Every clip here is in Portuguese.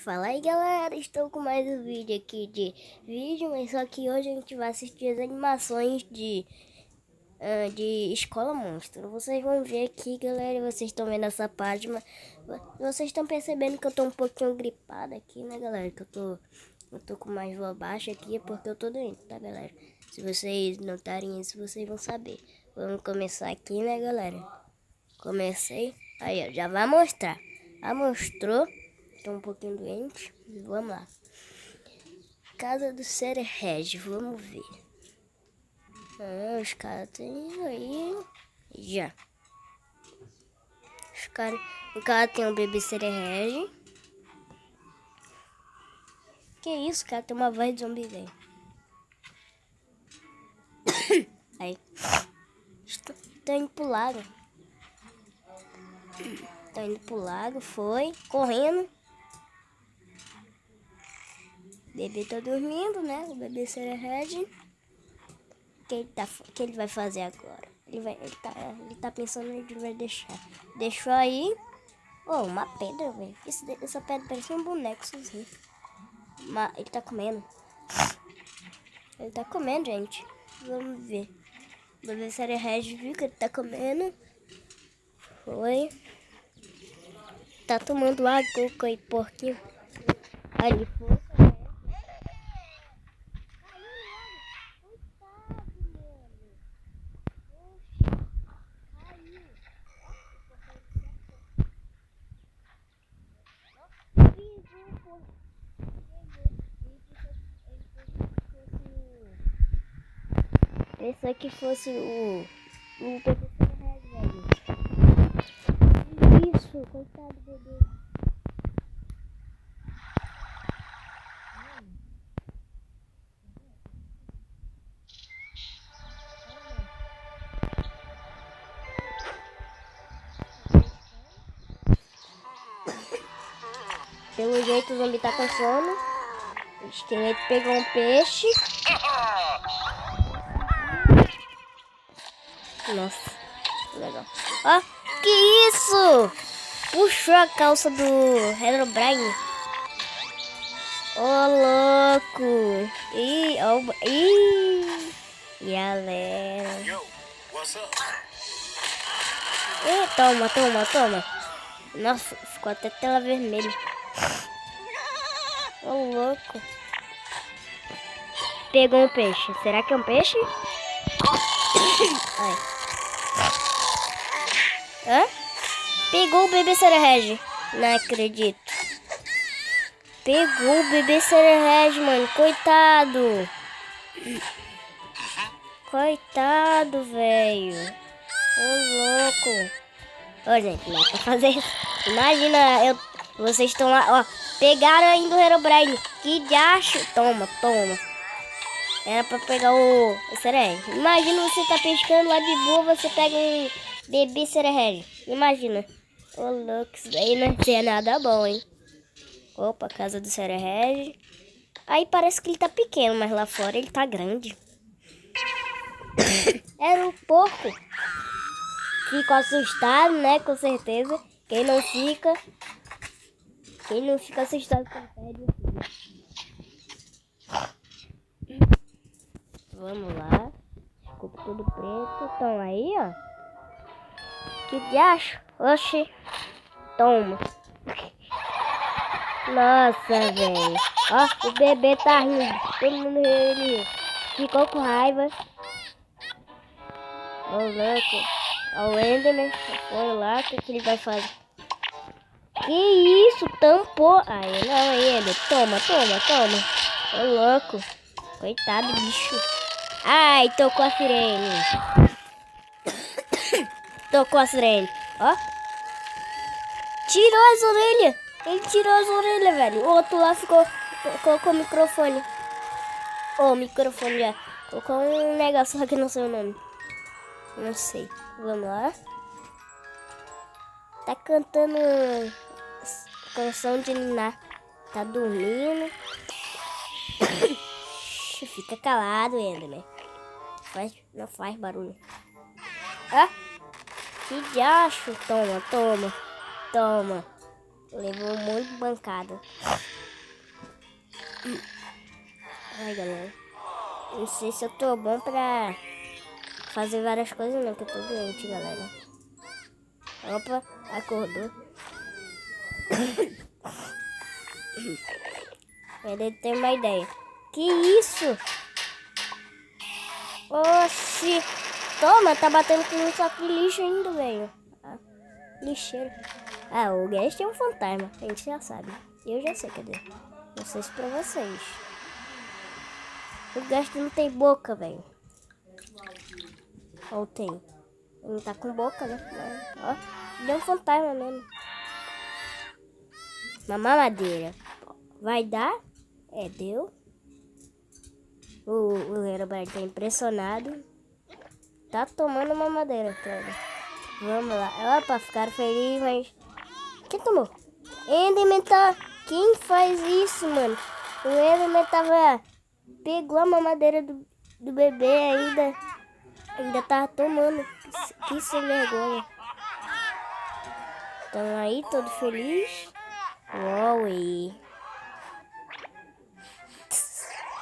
Fala aí galera, estou com mais um vídeo aqui mas só que hoje a gente vai assistir as animações de Escola Monstro. Vocês vão ver aqui galera, e vocês estão vendo essa página, vocês estão percebendo que eu tô um pouquinho gripada aqui, né galera, que eu tô com mais voz baixa aqui, porque eu tô doente, tá galera? Se vocês notarem isso, vocês vão saber. Vamos começar aqui, né galera? Comecei, aí ó, já vai mostrar. Já mostrou. Tô um pouquinho doente. Vamos lá. Casa do Sererege. Vamos ver. Os caras tem aí. Já. O cara tem um bebê Sererege. Que isso, cara? Tem uma voz de zumbi, velho. Aí. Tô indo pro lago. Tô indo pro lago. Foi. Correndo. O bebê tá dormindo, né? O bebê Sererege. O que ele vai fazer agora? Ele tá pensando onde ele vai deixar. Deixou aí. Oh, uma pedra, velho. Essa pedra parece um boneco sozinho. Mas ele tá comendo. Ele tá comendo, gente. Vamos ver. Vamos ver se ele reage, viu que ele tá comendo. Foi. Tá tomando água aí, porquinho. Ali foi. Pensei que fosse o velho. Isso, coitado do bebê. Pelo jeito o zumbi tá com sono. O esqueleto pegou um peixe. Nossa, legal. Ó, que isso? Puxou a calça do Herobrine. Ô, louco. Ih, galera. Ih, toma. Nossa, ficou até tela vermelha. Ô, louco. Pegou um peixe. Será que é um peixe? Ai. Hã? Pegou o bebê Sererege. Não acredito. Pegou o bebê Sererege, mano. Coitado. Coitado, velho. Ô, louco. Ô, gente, não é pra fazer isso. Imagina, vocês estão lá, ó. Pegaram ainda o Herobrine. Que diacho. Toma. Era pra pegar o Sererege. Imagina você tá pescando lá de boa, você pega um bebê Sererege. Imagina. Ô, louco, isso daí não é nada bom, hein? Opa, casa do Sererege. Aí parece que ele tá pequeno, mas lá fora ele tá grande. Era um porco. Fico assustado, né? Com certeza. Quem não fica assustado com perde o filho. Vamos lá. Ficou tudo preto. Então aí, ó. Que diacho? Oxi. Toma. Nossa, velho. Ó, o bebê tá rindo. Todo mundo ele ficou com raiva. Ô, louco. Ó, o Enderman foi lá. O que ele vai fazer? Que isso? Tampou. Aí, não, aí ele. Toma. Ô, louco. Coitado, bicho. Ai, tocou a sirene. Ó. Tirou as orelhas. Ele tirou as orelhas, velho. O outro lá colocou o microfone. O microfone já. Colocou um negócio só que não sei o nome. Não sei. Vamos lá. Tá cantando canção de Niná. Tá dormindo. Fica calado, Enderman. Não faz barulho. Ah, que diacho. Toma. Levou um monte de bancada. Ai, galera. Não sei se eu tô bom pra fazer várias coisas não, que eu tô doente, galera. Opa, acordou. Ele tem uma ideia. Que isso? Oxi. Toma, tá batendo com um saco de lixo ainda, velho. Ah, lixeiro. Ah, o Guest é um fantasma. A gente já sabe. Eu já sei, cadê? Não sei se pra vocês. O Guest não tem boca, velho. Ou tem? Ele não tá com boca, né? Ó, ele é um fantasma mesmo. Uma mamadeira. Vai dar? É, deu. O Herobrine tá impressionado. Tá tomando mamadeira toda. Vamos lá. Opa, ficaram felizes, mas... Quem tomou? Enderman tá... Quem faz isso, mano? O Enderman tava... Pegou a mamadeira do bebê ainda. Ainda tava tomando. Que sem vergonha. Tão aí, todo feliz. Uau, e...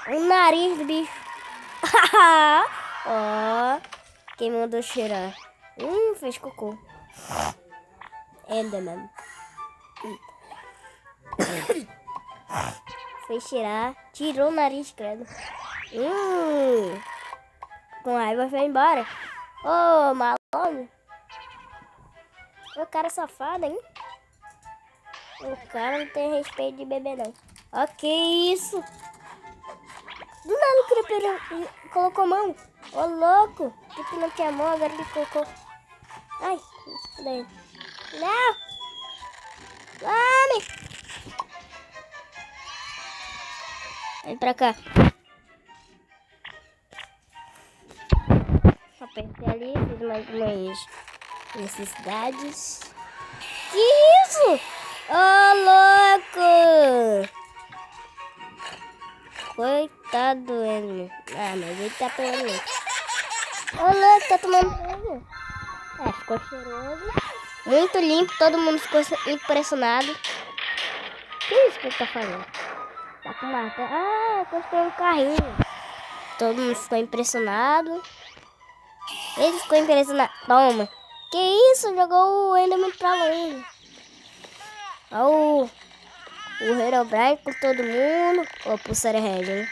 O nariz do bicho. Ó, quem mandou cheirar? Fez cocô. Enderman. Foi cheirar, tirou o nariz, credo. Com raiva foi embora. Ô, malandro. O cara safado, hein? O cara não tem respeito de bebê, não. Ó, que isso? Do nada o Creeper colocou a mão. Ô, louco. O Creeper não tinha mão, agora ele colocou. Ai, daí. Não! Vamos! Vem pra cá. Apertei ali, fiz mais umas necessidades. Que isso? Ô, louco! Coitado ele. Ah, mas ele tá pegando. Ô, louco, tá tomando banho. É, ficou cheiroso. Muito limpo, todo mundo ficou impressionado. Que isso que ele tá fazendo? Tá com marca. Ah, construiu um carrinho. Todo mundo ficou impressionado. Ele ficou impressionado. Toma. Que isso? Jogou o Enderman pra longe. Ó, o Herobrine com todo mundo. Ó, pulseira red, hein?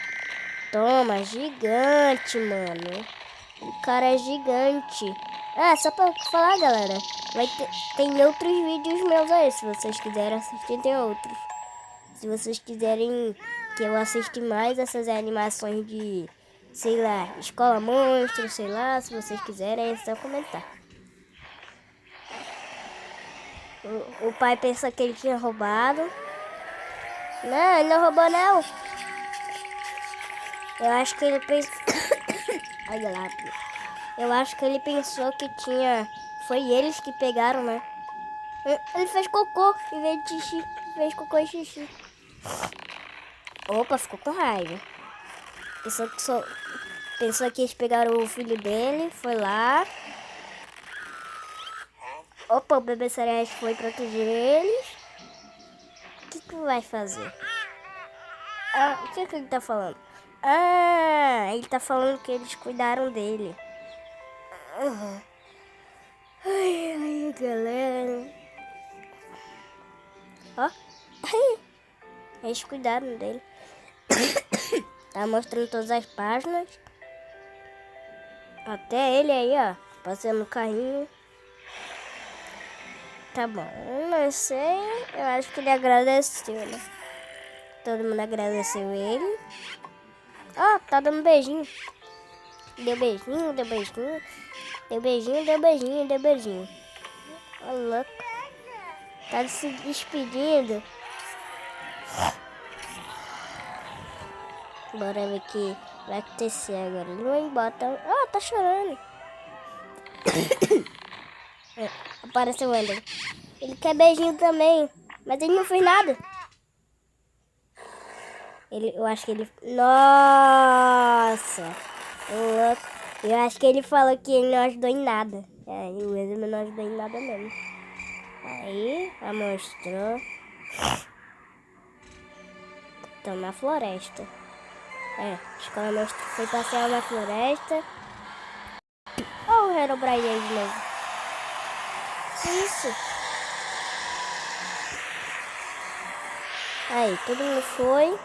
Toma, gigante, mano. O cara é gigante. Ah, só pra falar, galera. Tem outros vídeos meus aí. Se vocês quiserem assistir, tem outros. Se vocês quiserem que eu assista mais essas animações de, sei lá, Escola Monstro, sei lá. Se vocês quiserem, é só comentar. O pai pensa que ele tinha roubado. Não, ele não roubou, não. Eu acho que ele pensou... Olha lá. Eu acho que ele pensou que tinha... Foi eles que pegaram, né? Ele fez cocô em vez de xixi. Fez cocô e xixi. Opa, ficou com raiva. Pensou que eles pegaram o filho dele. Foi lá. Opa, o bebê Celeste foi proteger eles. O que vai fazer? Ah, o que ele tá falando? Ah, ele tá falando que eles cuidaram dele. Ai, galera. Ó. Eles cuidaram dele. Tá mostrando todas as páginas. Até ele aí, ó. Passando o carrinho. Tá bom. Não sei. Eu acho que ele agradeceu, né? Todo mundo agradeceu ele. Ó, tá dando beijinho. Deu beijinho, deu beijinho. Deu beijinho, deu beijinho, deu beijinho. Ó, louco. Tá se despedindo. Bora ver o que vai acontecer agora. Ele vai embora. Tá chorando. Apareceu o Ender. Ele quer beijinho também. Mas ele não fez nada. Eu acho que ele... Nossa! Eu acho que ele falou que ele não ajudou em nada. É, o Enderman não ajudou em nada mesmo. Aí, ela mostrou. estamos na floresta. A escola mestre foi passear na floresta. Olha o Herobrine aí de novo. Que isso? Aí, todo mundo foi.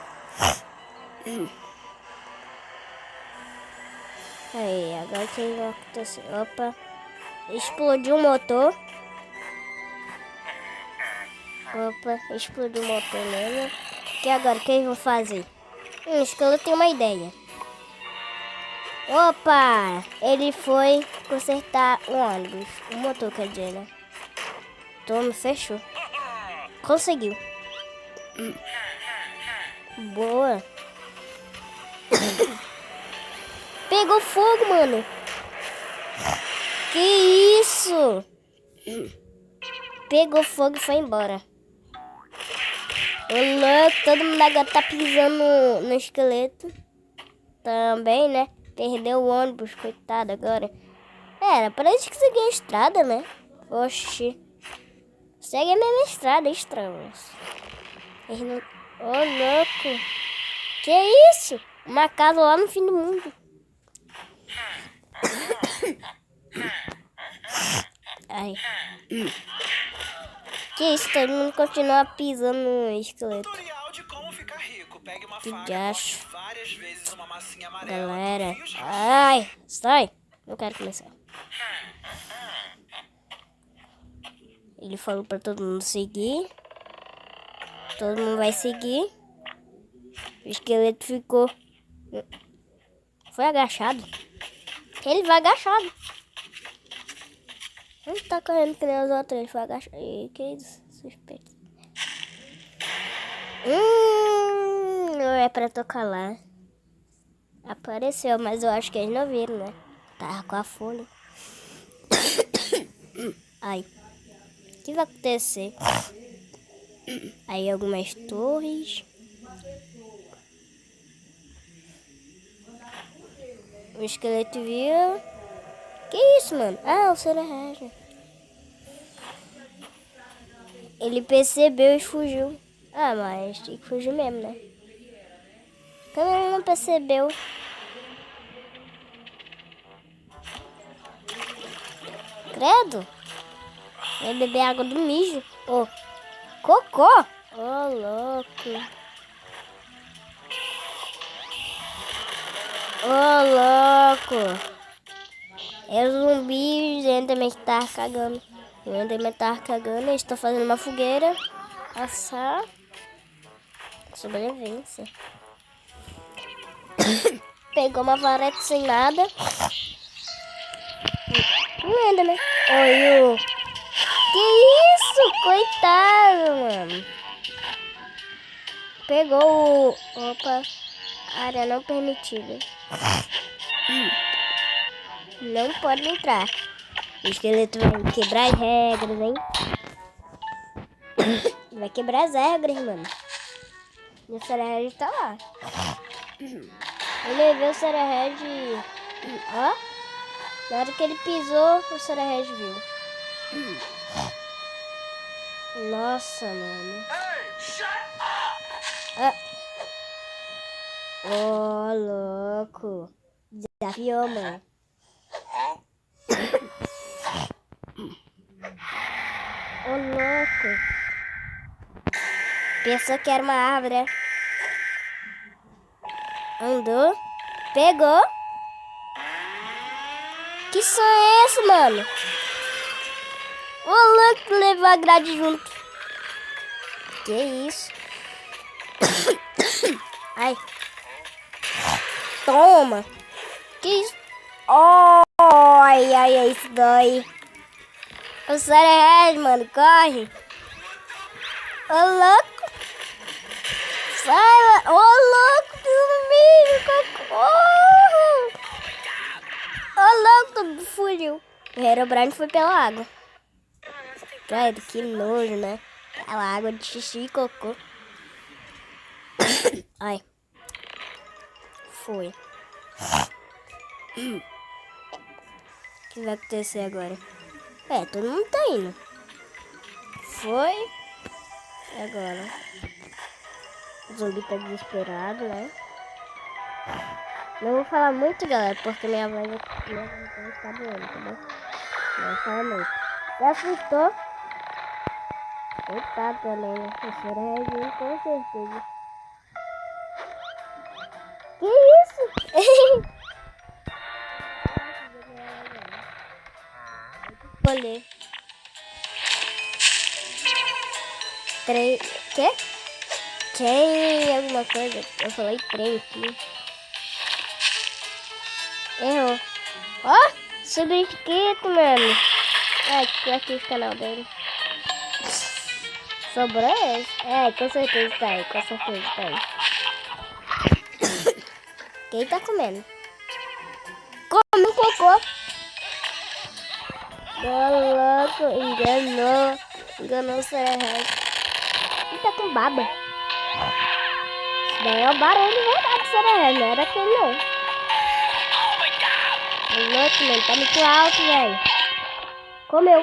Aí, agora o que vai acontecer? Opa. Explodiu o motor. Opa, explodiu o motor mesmo. E agora, o que eles vão fazer? O esqueleto tem uma ideia. Opa! Ele foi consertar o ônibus. O motor, quer dizer, né? Toma, fechou. Conseguiu. Boa. Pegou fogo, mano. Que isso? Pegou fogo e foi embora. O louco, todo mundo agora tá pisando no esqueleto. Também, né? Perdeu o ônibus, coitado agora. Era, parece que seguia a estrada, né? Oxi. Segue a mesma estrada, estranho. Ô, louco. Que isso? Uma casa lá no fim do mundo. Ai. Que isso? Todo mundo continua pisando no esqueleto. Tutorial de como ficar rico. Pegue uma Que faca, gacho. corte várias vezes uma massinha amarela. Galera. Fios Ai, sai. Não quero começar. Ele falou pra todo mundo seguir. Todo mundo vai seguir. O esqueleto ficou... Foi agachado. Ele vai agachado. Não tá correndo que nem os outros. Ele foi agachado. E que isso? Suspeito. Não é pra tocar lá. Apareceu, mas eu acho que eles não viram, né? Tava com a folha. Ai. O que vai acontecer? Aí algumas torres. O esqueleto viu. Que isso, mano? Ah, o Cererege. Ele percebeu e fugiu. Ah, mas tem que fugir mesmo, né? Como ele não percebeu? Credo. Vai beber água do mijo. Ô, cocô. Ô, louco. Ô, louco. É o zumbi e o Enderman que tá cagando. O Enderman tá cagando. Eles estão fazendo uma fogueira. Assar. Sobrevivência. Pegou uma vareta sem nada. O Enderman. Oi, o... Que isso? Coitado, mano. Pegou o... Opa. Área não permitida. Não pode entrar. O esqueleto vai quebrar as regras, hein? Vai quebrar as regras, mano. E o Cererege tá lá. Ele viu o Cererege... Ó. Na hora que ele pisou, o Cererege viu. Nossa, mano. Ah. Ô, louco. Desafiou, mano. Ô, louco. Pensou que era uma árvore, é? Andou. Pegou. Que som é esse, mano? Ô, louco, levou a grade junto. Que isso? Ai. Toma. Que isso? Oh, ai, ai, ai, isso dói. O Cererege, mano, corre. Ô, louco. Sai, ô, louco, dormiu, cocô. Ô, louco, fugiu. O Herobrine foi pela água. Credo, que nojo, né? Aquela água de xixi e cocô. Ai. Foi. O que vai acontecer agora? É, todo mundo tá indo. Foi. E agora? O zumbi tá desesperado, né? Não vou falar muito, galera, porque minha voz tá doendo, tá bom? Não vou falar muito. Se assustou? Coitado também, né? Professora Regina, com certeza. Que isso? Escolher. Trem. Quê? Trem alguma coisa. Eu falei trem aqui. Errou. Ó! Subscrito, mano. Aqui o canal dele. Sobrou esse? Com certeza tá aí. Com certeza tá aí. Quem tá comendo? Come um cocô. Louco, enganou o Sererete. Ele tá com baba. Isso daí é o barulho verdade do Sererete, não era aquele não. Louco, mano, tá muito alto, velho. Comeu,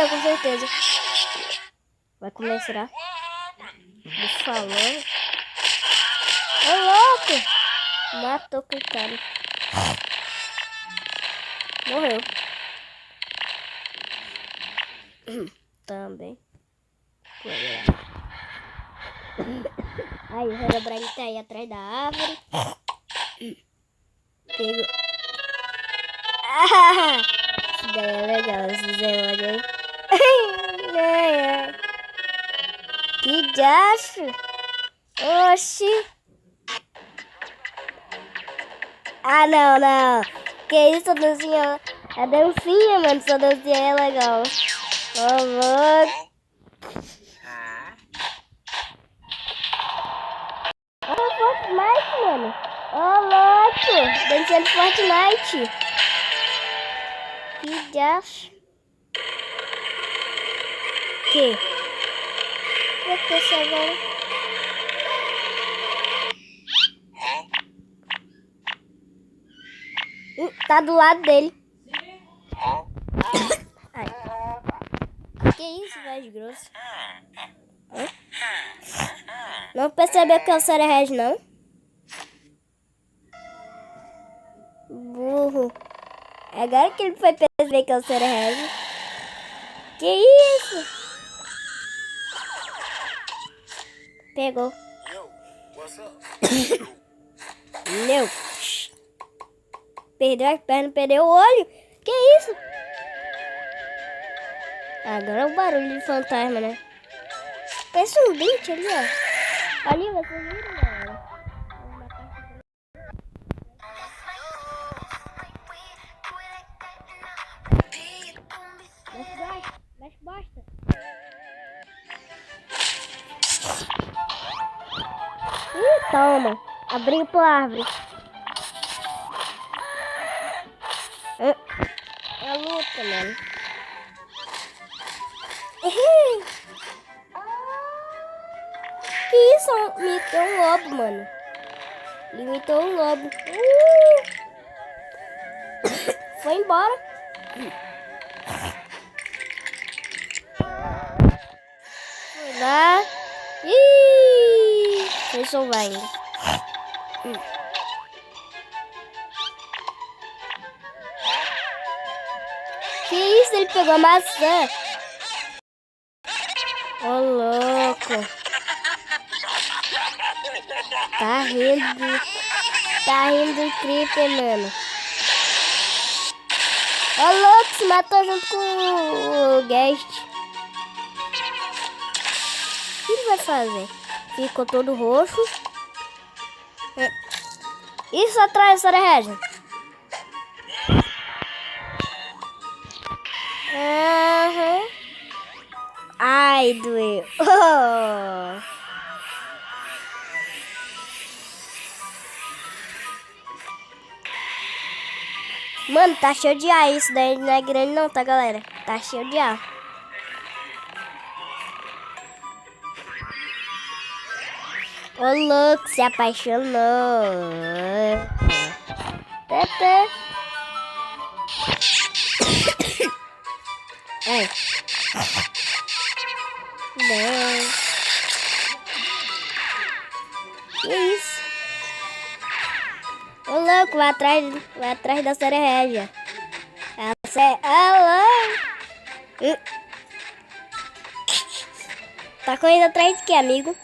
com certeza. Vai comer, será? Ele falou. Ô, louco! Matou, coitado. Morreu. Também. Aí, o Herobrine tá aí atrás da árvore. Pegou. Ah! Isso daí é legal, esses emojis aí. Que gacho! Oxi! Ah, não. Que isso, a dancinha? A dancinha, mano. Essa dancinha é legal. Ô, louco. Ó, Fortnite, mano. Ô, louco. Dançando Fortnite. Que gacho. Que? Vai ter agora. Tá do lado dele. Ai. Que isso, voz grossa? Não percebeu que é o Sererege, não? Burro. Agora que ele foi perceber que é o Sererege. Que isso? Pegou. Meu. Perdeu as pernas, perdeu o olho. Que isso? Agora é o barulho de fantasma, né? Parece um dente ali, ó. Ali, vocês viram, galera? Mexe bosta. Toma. Abriu pra árvore. É a luta, mano. Que isso? Imitou um lobo, mano. Imitou um lobo. Foi embora. Foi lá. Ih! Foi salvar ainda. Que isso? Ele pegou a maçã. Ô, louco. Tá rindo do Creeper, mano. Ô, louco, se matou junto com o Guest. O que ele vai fazer? Ficou todo roxo. Isso atrás, Sererege. Ai, doeu. Oh. Mano, tá cheio de ar. Isso daí não é grande não, tá, galera? Tá cheio de ar. Ô, louco, se apaixonou. Tata. Ai. Não. Que isso? Ô louco, vai atrás da Série Régia. Tá correndo atrás de quê, amigo?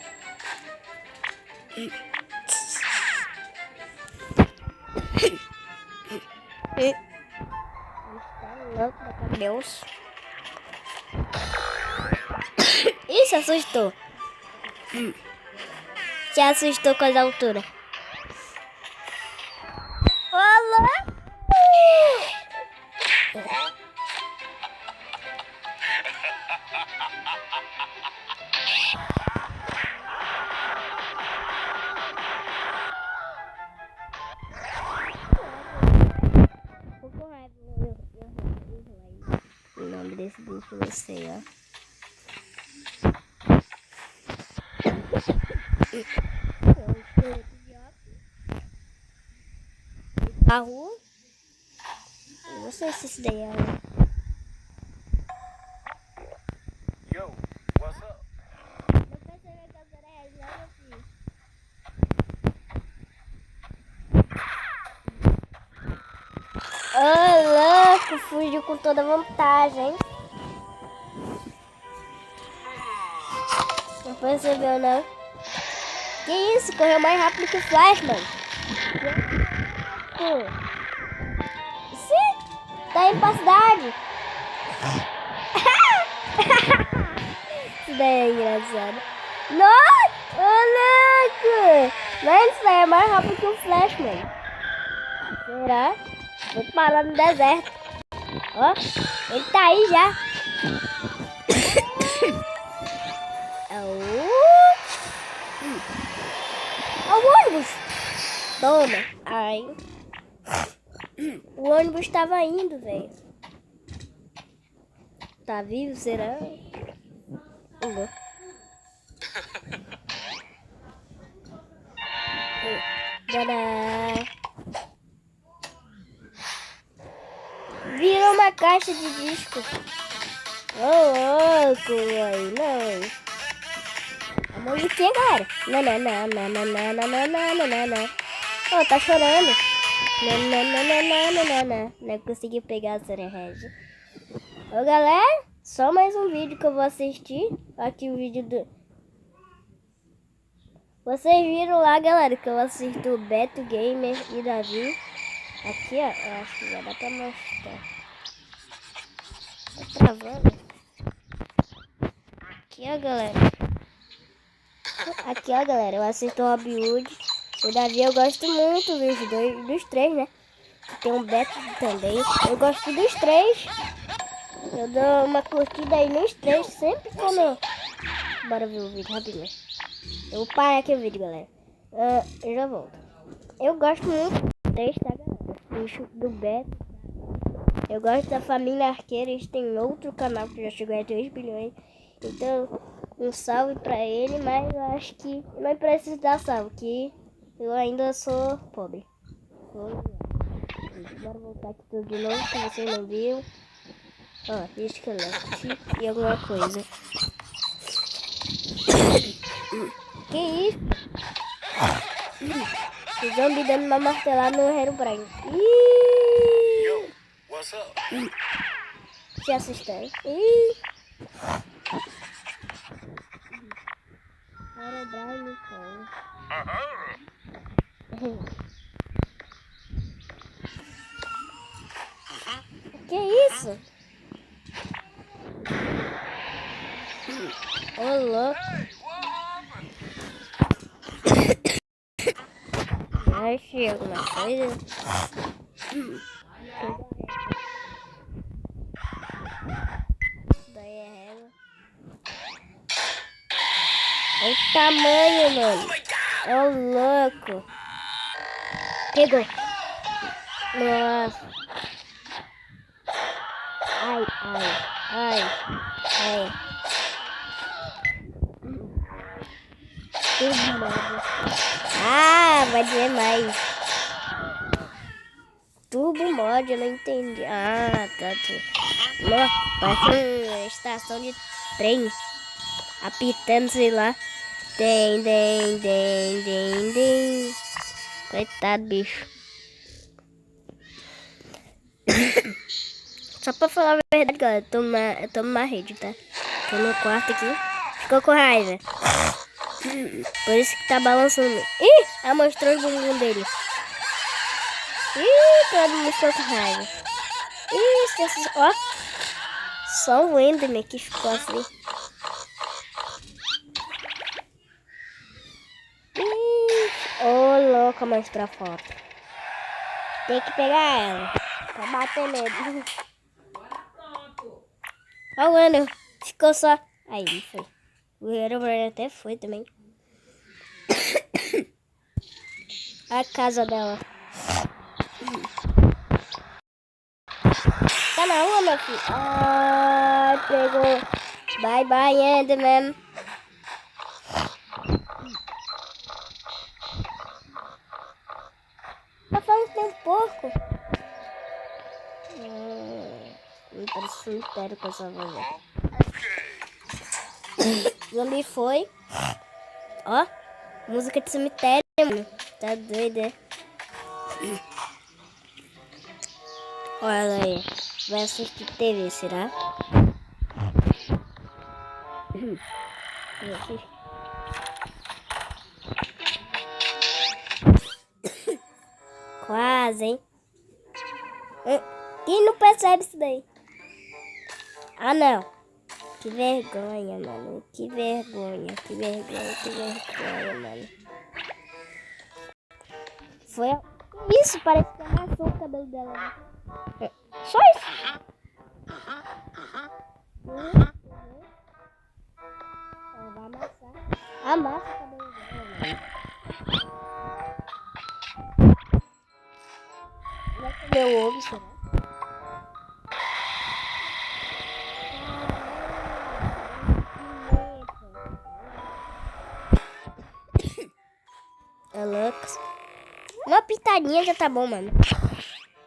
Deus. Isso assustou. Te assustou com as alturas. Olá! O nome desse bicho não sei, ó. A rua. Eu não sei se isso daí é. Yo, what's up? Ô, louco, fugiu com toda vantagem. Não percebeu, não? Que isso? Correu mais rápido que o Flash, mano. Sim, tá indo pra cidade. Isso daí é engraçado. Nossa, ô louco. Mas isso daí é mais rápido que o Flash, mano. Será? Vou parar no deserto. Ó, ele tá aí já. Ó o ônibus. Toma. Ai. O ônibus tava indo, velho. Tá vivo, será? Tadá. Virou uma caixa de disco. Ô, louco, aí, não. A musiquinha, galera. Não. Ô, tá chorando. Não consegui pegar a Série Régia. Ô, galera, só mais um vídeo que eu vou assistir. Aqui o vídeo do... Vocês viram lá, galera, que eu assisto o Beto Gamer e Davi. Aqui, ó, eu acho que já dá pra mostrar. Tá travando. Aqui, ó, galera. Aqui, ó, galera, eu assisto o Robin Hood. O Davi eu gosto muito dos três, né? Tem um Beto também. Eu gosto dos três. Eu dou uma curtida aí nos três sempre quando... Bora ver o vídeo rapidinho. Eu vou parar aqui o vídeo, galera. Eu já volto. Eu gosto muito dos três, tá, galera? Do Beto. Eu gosto da família Arqueira. Eles têm outro canal que já chegou a 3 bilhões. Então, um salve pra ele. Mas eu acho que não precisa dar salve, que eu ainda sou pobre. Bora voltar aqui tudo de novo, se você não viu. Ó, esqueleto e alguma coisa. Que isso? O zombie dando uma martelada no Herobrine. Yo, what's up? Se assustaram. Herobrine, que isso? Ô, louco. Achei alguma coisa. Daí é régua. Olha o tamanho, mano. Ô, louco. Pegou. Nossa. Ai. Tudo mod. Ah, vai dizer mais. Turbo mod, eu não entendi. Ah, tá. Nossa, parece uma estação de trem. Apitando, sei lá. Dem. Coitado, bicho. Só pra falar a verdade, galera, eu tô numa rede, tá? Tô no quarto aqui. Ficou com raiva. Por isso que tá balançando. Ih, ela mostrou o bumbum dele. Ih, todo mundo ficou com raiva. Ih, ó. Só o Enderman que ficou assim. Ih, ô louca, mais pra foto. Tem que pegar ela. Pra bater nele. Ó o Ender, ficou só. Aí, foi. O Herobrine até foi também. A casa dela. Tá na rua, meu filho. Ai, pegou. Bye, bye, Enderman. Tá falando que tem um porco. Não parece um cemitério com essa voz. Zumbi foi. Ó, música de cemitério, mano. Tá doido, é? Olha aí. Vai assistir TV, será? Quase, hein? Quem não percebe isso daí? Ah, não. Que vergonha, mano. Que vergonha, mano. Foi isso, parece que amassou o cabelo dela. Né? Só isso. Ela vai amassar. Amassa o cabelo dela, mano. Vai comer o ovo, será? É louco. Uma pitadinha já tá bom, mano.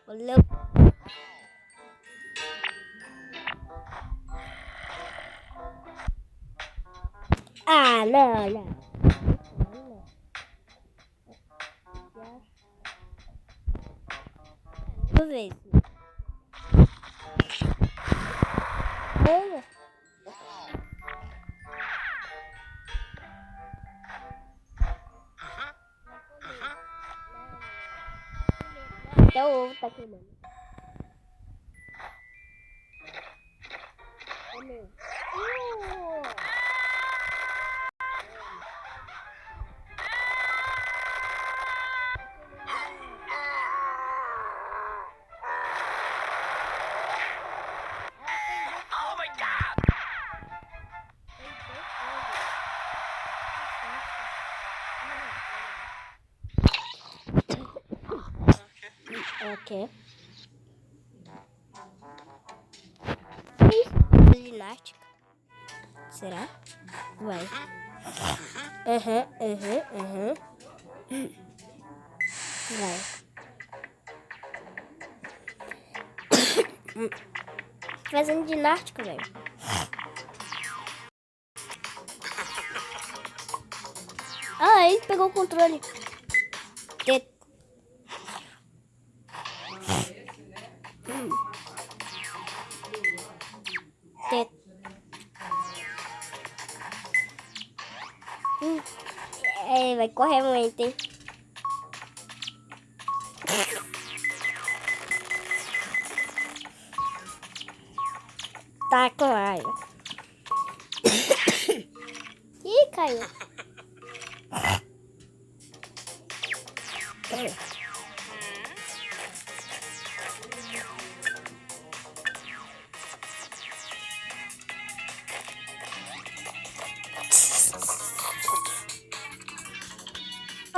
Valeu. Ah, não. Vamos ver. Até o ovo tá queimando. Oh my god! Ok. Isso. Ginástica. Será? Vai. Aham. Vai. Fazendo ginástica, velho. Ah, ele pegou o controle. É, vai correr muito, hein? Tá com raiva. Ih, caiu.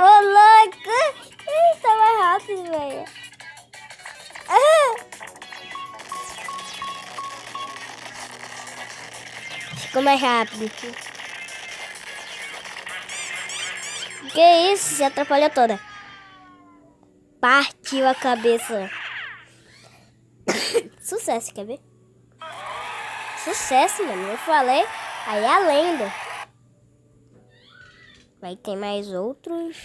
Ô, louco! Ih, tá mais rápido, velho. Ficou mais rápido. Que isso? Se atrapalhou toda. Partiu a cabeça. Sucesso, quer ver? Sucesso, mano. Eu falei. Aí é a lenda. Vai ter mais outros.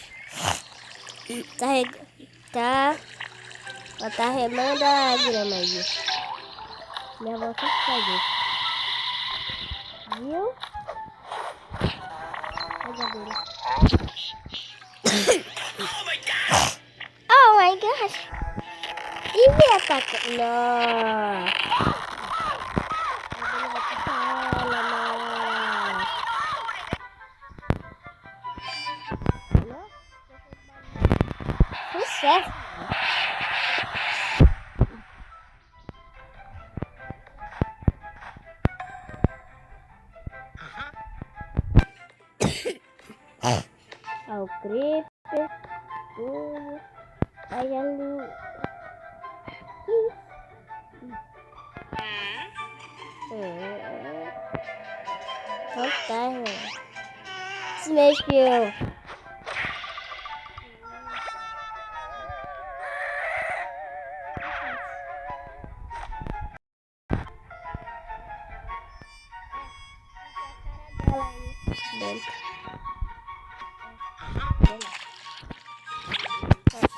Tá remando a grama aí. Minha avó sempre faz isso. Viu? Olha a abelha. Oh my gosh! E me ataca? Não! A abelha vai picar ela, não! Sucesso! Ó, o creeper, tudo. Aí ali. Fantasma. Se mexeu.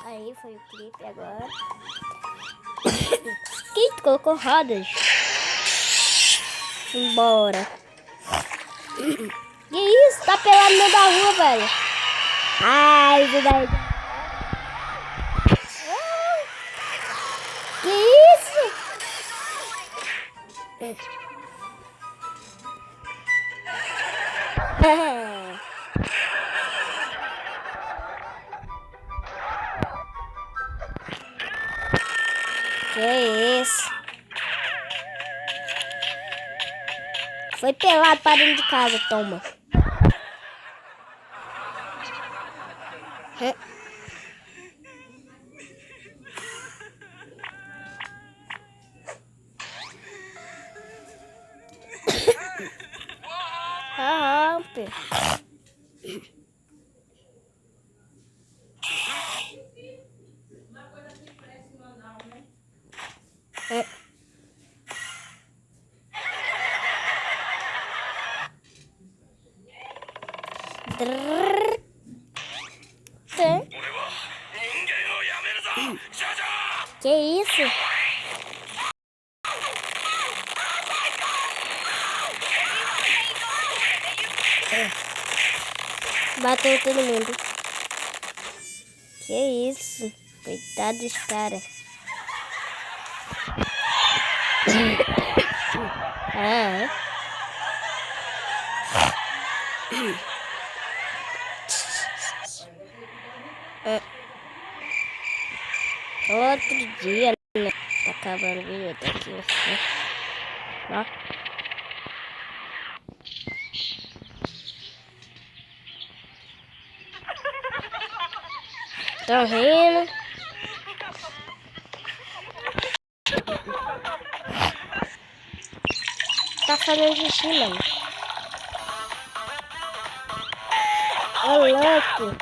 Aí foi o clipe agora. Quem colocou rodas? Embora. Que isso? Tá pelado no meio da rua, velho. Ai, isso daí. Que isso? Que isso? Foi pelado para dentro de casa, toma. Rampe. Que isso? Bateu todo mundo. Que isso? Coitado dos caras. Ah. Outro dia, né? Tá acabando o vídeo até aqui. Ó. Tão rindo. Tá fazendo xixi, mano. Ô, louco.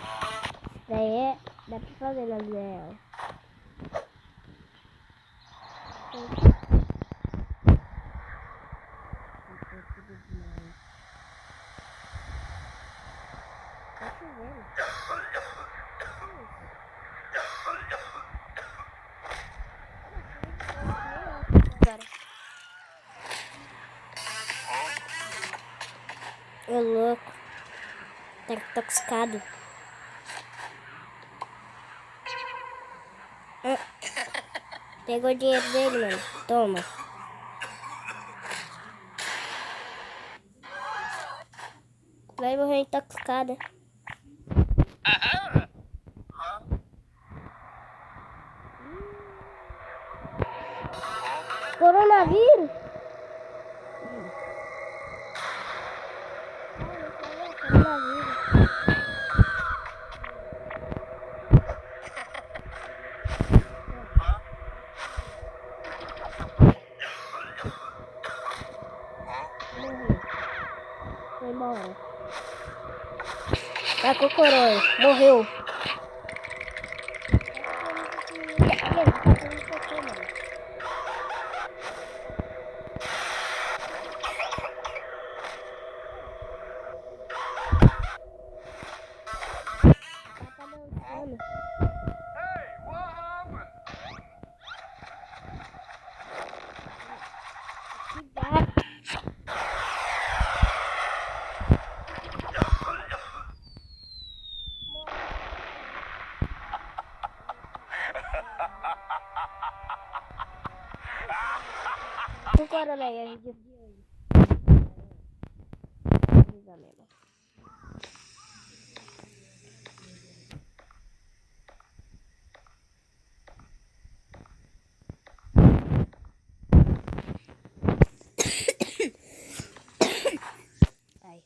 Daí é... Dá pra fazer na dela. Tá chovendo. Agora. Ô, louco. Tá intoxicado. Pegou o dinheiro dele, mano. Toma. Vai morrer intoxicada. Coronavírus? Coronavírus. Morreu. Foi embora. Tá com corona. Morreu. corona aí, a gente... Ai.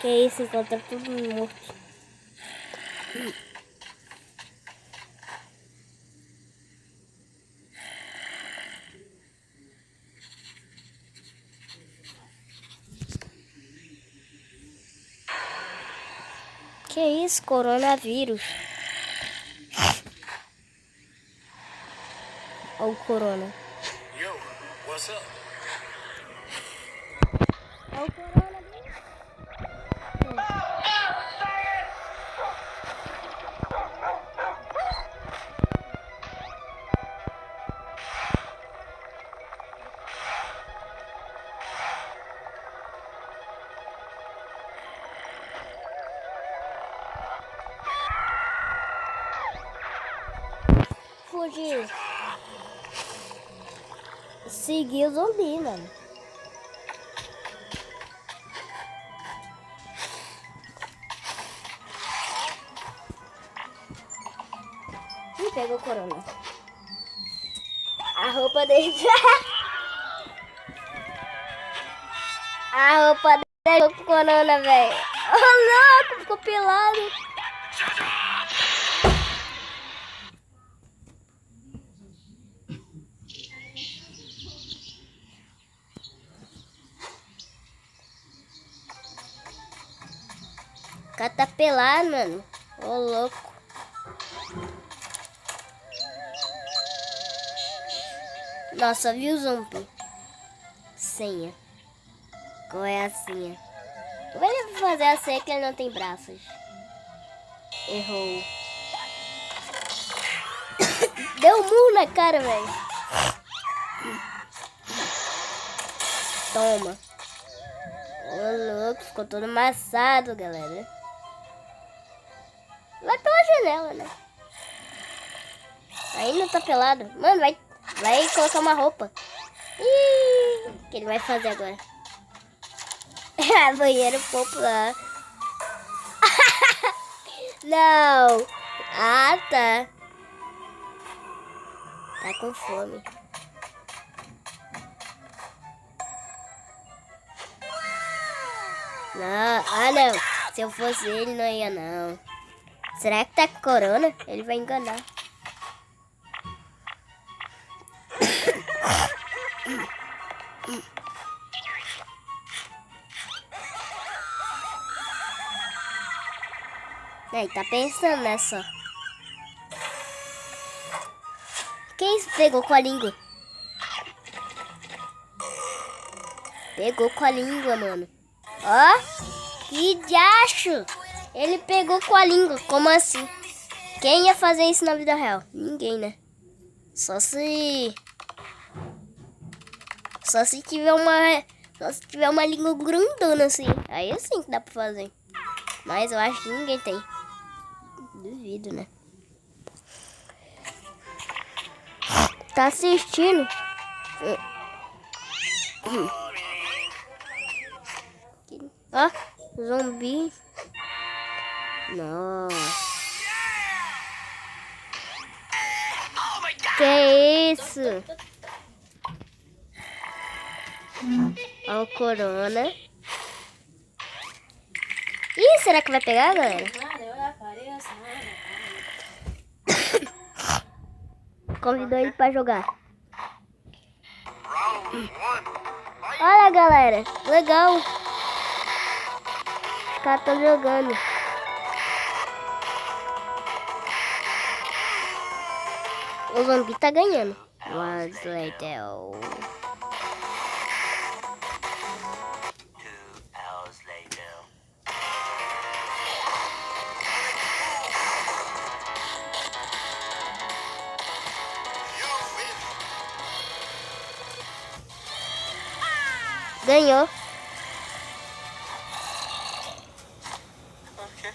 Que isso, encontra tudo morto. Que isso, coronavírus. Olha o corona. Yo, what's up? Olha o corona. Fugir. Seguir o zumbi, mano. Ih, pegou o corona. A roupa dele. A roupa dele pegou com corona, velho. Oh, louco, ficou pelado. O cara tá pelado, mano. Ô, louco. Nossa, viu, zumbi? Senha. Qual é a senha? Como ele vai fazer a senha que ele não tem braços? Errou. Deu um murro na cara, velho. Toma. Ô, louco, ficou todo amassado, galera. Vai pela janela, né? Ainda tá pelado. Mano, vai colocar uma roupa. Ih, o que ele vai fazer agora? Banheiro popular. Não. Ah, tá. Tá com fome. Não. Ah, não. Se eu fosse ele, não ia, não. Será que tá com corona? Ele vai enganar. Aí, tá pensando nessa. Que isso? Pegou com a língua. Pegou com a língua, mano. Ó, que diacho. Ele pegou com a língua. Como assim? Quem ia fazer isso na vida real? Ninguém, né? Só se tiver uma língua grandona assim. Aí sim que dá pra fazer. Mas eu acho que ninguém tem. Duvido, né? Tá assistindo? Ó, zumbi. Nossa. Que isso? Ó o corona. Ih, será que vai pegar, galera? Convidou ele pra jogar. Olha, galera. Legal. Os caras estão jogando. O zumbi tá ganhando. What's later? 2 hours later. Ganhou. Okay.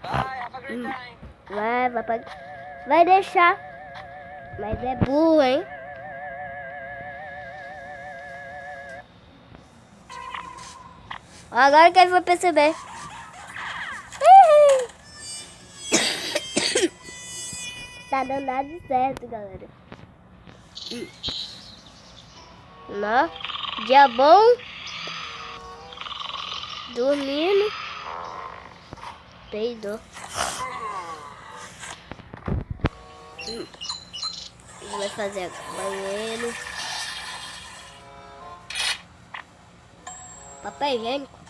Bye, have a great time. Vai deixar. Mas é burro, hein? Agora que ele vai perceber. Tá dando nada de certo, galera. Não. Dia bom. Dormindo. Peidou. Vai fazer banheiro. Papel higiênico.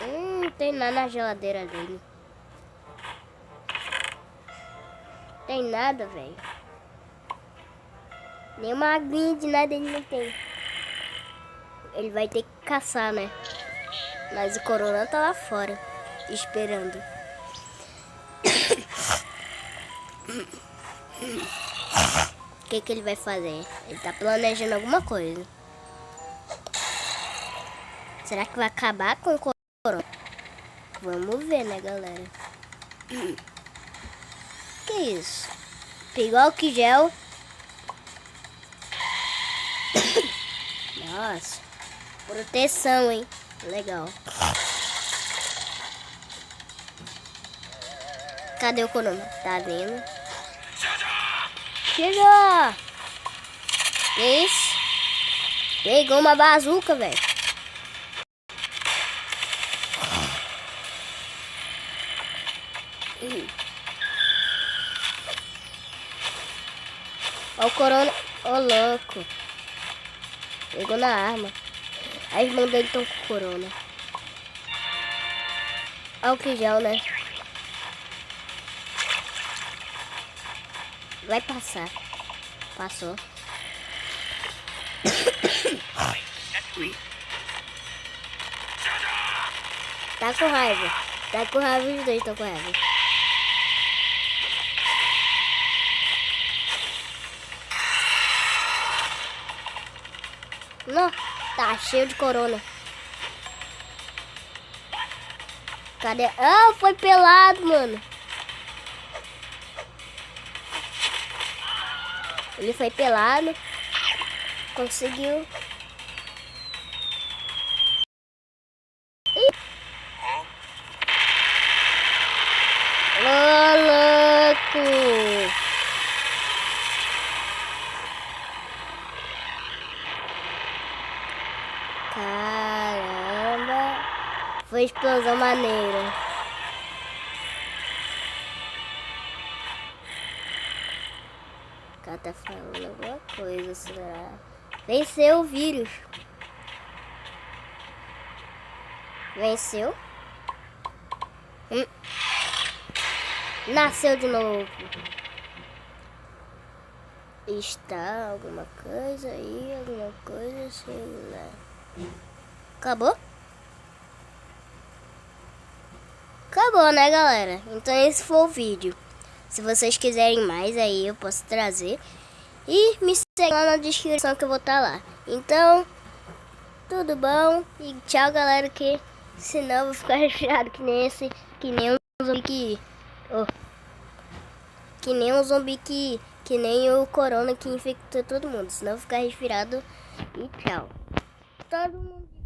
Não tem nada na geladeira dele. Tem nada, velho. Nenhuma aguinha de nada ele não tem. Ele vai ter que caçar, né? Mas o Corona tá lá fora, esperando. O que ele vai fazer? Ele tá planejando alguma coisa. Será que vai acabar com o Corona? Vamos ver, né, galera? Que isso? Pegou álcool gel. Nossa. Proteção, hein? Legal. Cadê o Corona? Tá vendo? Chega! Que isso? Pegou uma bazuca, velho. Ó o Corona. Ô, louco. Pegou na arma. A irmã dele estão com Corona. Álcool gel, né? Vai passar. Passou. Tá com raiva. Tá com raiva, os dois estão com raiva. Não, tá cheio de Corona. Cadê? Ah, foi pelado, mano. Ele foi pelado. Conseguiu. Ô, louco. Caramba. Foi explosão maneira. O cara tá falando alguma coisa, será? Venceu o vírus. Venceu. Nasceu de novo. Está alguma coisa aí, alguma coisa, sei lá. Acabou? Acabou, né, galera? Então esse foi o vídeo. Se vocês quiserem mais aí, eu posso trazer. E me segue lá na descrição que eu vou estar lá. Então, tudo bom? E tchau, galera, que senão eu vou ficar resfriado que nem esse, que nem um zumbi que... que nem um zumbi que nem o Corona que infectou todo mundo. Senão eu vou ficar resfriado e tchau. Todo mundo...